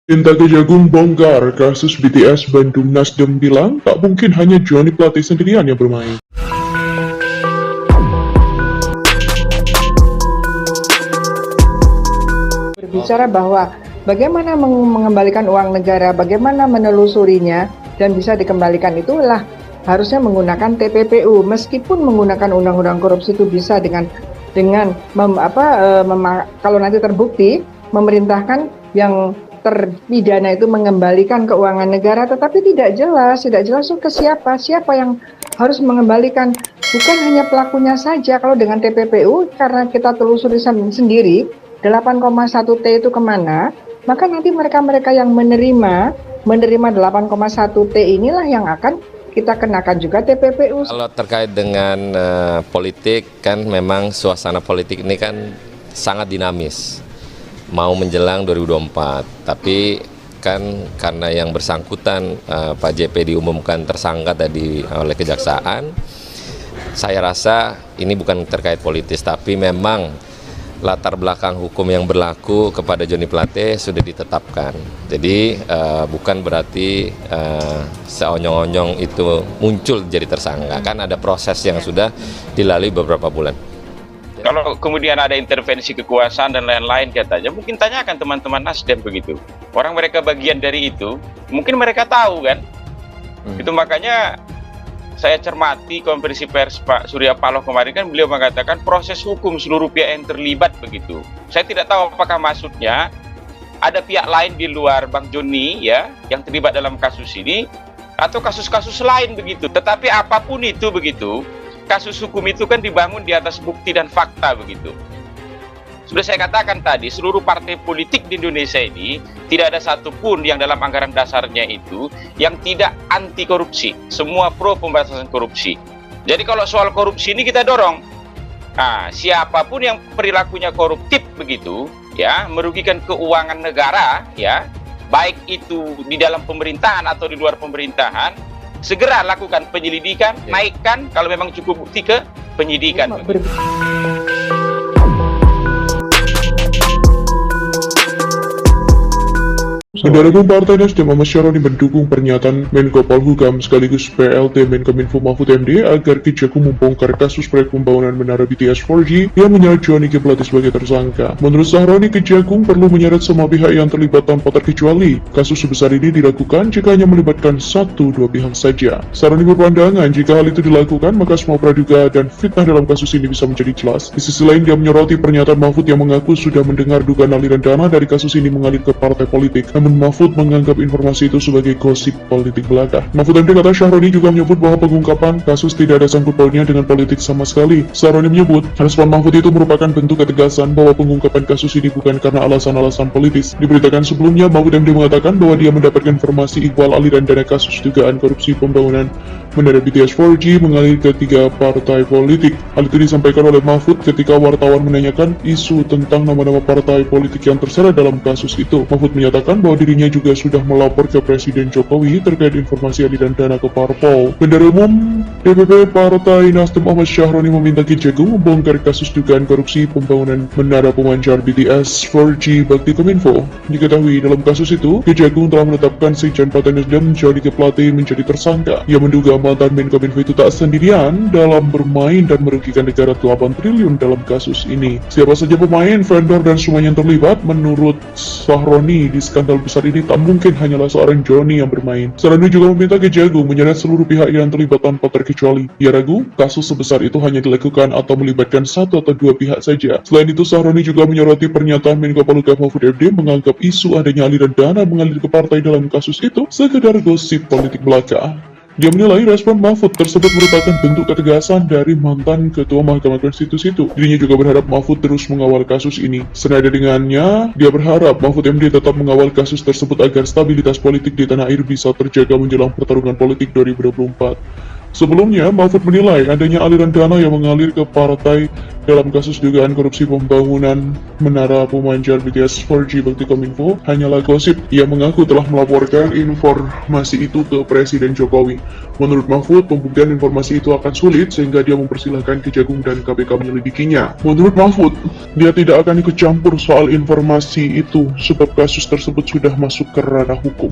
Inta Kejagung bongkar kasus BTS Bandung. Nasdem bilang tak mungkin hanya Johnny Plate sendirian yang bermain. Berbicara bahwa bagaimana mengembalikan uang negara, bagaimana menelusurinya dan bisa dikembalikan, itulah harusnya menggunakan TPPU. Meskipun menggunakan undang-undang korupsi itu bisa kalau nanti terbukti memerintahkan yang terpidana itu mengembalikan keuangan negara, tetapi tidak jelas ke siapa yang harus mengembalikan. Bukan hanya pelakunya saja. Kalau dengan TPPU, karena kita telusuri sendiri 8,1 T itu kemana, maka nanti mereka yang menerima 8,1 T inilah yang akan kita kenakan juga TPPU. Kalau terkait dengan politik, kan memang suasana politik ini kan sangat dinamis, mau menjelang 2024, tapi kan karena yang bersangkutan Pak JP diumumkan tersangka tadi oleh Kejaksaan, saya rasa ini bukan terkait politis, tapi memang latar belakang hukum yang berlaku kepada Johnny Plate sudah ditetapkan. Jadi bukan berarti seonyong-onyong itu muncul jadi tersangka, kan ada proses yang sudah dilalui beberapa bulan. Kalau kemudian ada intervensi kekuasaan dan lain-lain katanya, mungkin tanyakan teman-teman Nasdem begitu. Orang mereka bagian dari itu, mungkin mereka tahu kan. Itu makanya saya cermati konferensi pers Pak Surya Paloh kemarin, kan beliau mengatakan proses hukum seluruh pihak yang terlibat begitu. Saya tidak tahu apakah maksudnya ada pihak lain di luar Bang Joni ya yang terlibat dalam kasus ini atau kasus-kasus lain begitu. Tetapi apapun itu begitu, kasus hukum itu kan dibangun di atas bukti dan fakta begitu. Sudah saya katakan tadi, seluruh partai politik di Indonesia ini tidak ada satupun yang dalam anggaran dasarnya itu yang tidak anti korupsi. Semua pro pemberantasan korupsi. Jadi kalau soal korupsi ini kita dorong. Nah, siapapun yang perilakunya koruptif begitu, ya, merugikan keuangan negara, ya, baik itu di dalam pemerintahan atau di luar pemerintahan, segera lakukan penyelidikan, naikkan kalau memang cukup bukti ke penyidikan. Saudara Partai Nasdem Ahmad Syaroni mendukung pernyataan Menko Polhukam sekaligus PLT Menkominfo Mahfud MD agar Kejagung membongkar kasus proyek pembangunan menara BTS 4G yang menyeret Johnny Plate sebagai tersangka. Menurut Syaroni, Kejagung perlu menyeret semua pihak yang terlibat tanpa terkecuali. Kasus sebesar ini dilakukan jika hanya melibatkan 1-2 pihak saja. Syaroni berpandangan jika hal itu dilakukan, maka semua praduga dan fitnah dalam kasus ini bisa menjadi jelas. Di sisi lain, dia menyoroti pernyataan Mahfud yang mengaku sudah mendengar dugaan aliran dana dari kasus ini mengalir ke partai politik. Namun Mahfud menganggap informasi itu sebagai gosip politik belaka. Mahfud MD kata Syaroni juga menyebut bahwa pengungkapan kasus tidak ada sangkut pautnya dengan politik sama sekali. Syaroni menyebut respon Mahfud itu merupakan bentuk ketegasan bahwa pengungkapan kasus ini bukan karena alasan-alasan politis. Diberitakan sebelumnya, Mahfud MD mengatakan bahwa dia mendapatkan informasi ikhwal aliran dana kasus dugaan korupsi pembangunan menara BTS 4G mengalir ke 3 partai politik. Hal itu disampaikan oleh Mahfud ketika wartawan menanyakan isu tentang nama-nama partai politik yang terseret dalam kasus itu. Mahfud menyatakan bahwa dirinya juga sudah melapor ke Presiden Jokowi terkait informasi aliran dana ke parpol. Bendahara Umum DPP Partai Nasdem Ahmad Syaroni meminta Kejagung membongkar kasus dugaan korupsi pembangunan menara pemancar BTS 4G bakti Kominfo. Diketahui dalam kasus itu, Kejagung telah menetapkan Sekjen Partai Nasdem Johnny Plate menjadi tersangka. Ia menduga mantan Menkominfo itu tak sendirian dalam bermain dan merugikan negara 8 triliun dalam kasus ini. Siapa saja pemain, vendor, dan semuanya yang terlibat, menurut Syaroni di skandal besar ini tak mungkin hanyalah seorang Johnny yang bermain. Syaroni juga meminta Kejagung menyeret seluruh pihak yang terlibat tanpa terkecuali. Ia ragu kasus sebesar itu hanya dilakukan atau melibatkan 1 atau 2 pihak saja. Selain itu, Syaroni juga menyoroti pernyataan Menko Polhukam Mahfud MD menganggap isu adanya aliran dana mengalir ke partai dalam kasus itu sekedar gosip politik belaka. Dia menilai respon Mahfud tersebut merupakan bentuk ketegasan dari mantan Ketua Mahkamah Konstitusi itu. Dirinya juga berharap Mahfud terus mengawal kasus ini. Senada dengannya, dia berharap Mahfud MD tetap mengawal kasus tersebut agar stabilitas politik di tanah air bisa terjaga menjelang pertarungan politik 2024. Sebelumnya, Mahfud menilai adanya aliran dana yang mengalir ke partai dalam kasus dugaan korupsi pembangunan Menara Pemancar BTS 4G Bakti Kominfo hanyalah gosip. Ia mengaku telah melaporkan informasi itu ke Presiden Jokowi. Menurut Mahfud, pembuktian informasi itu akan sulit sehingga dia mempersilahkan Kejagung dan KPK menyelidikinya. Menurut Mahfud, dia tidak akan ikut campur soal informasi itu sebab kasus tersebut sudah masuk ke ranah hukum.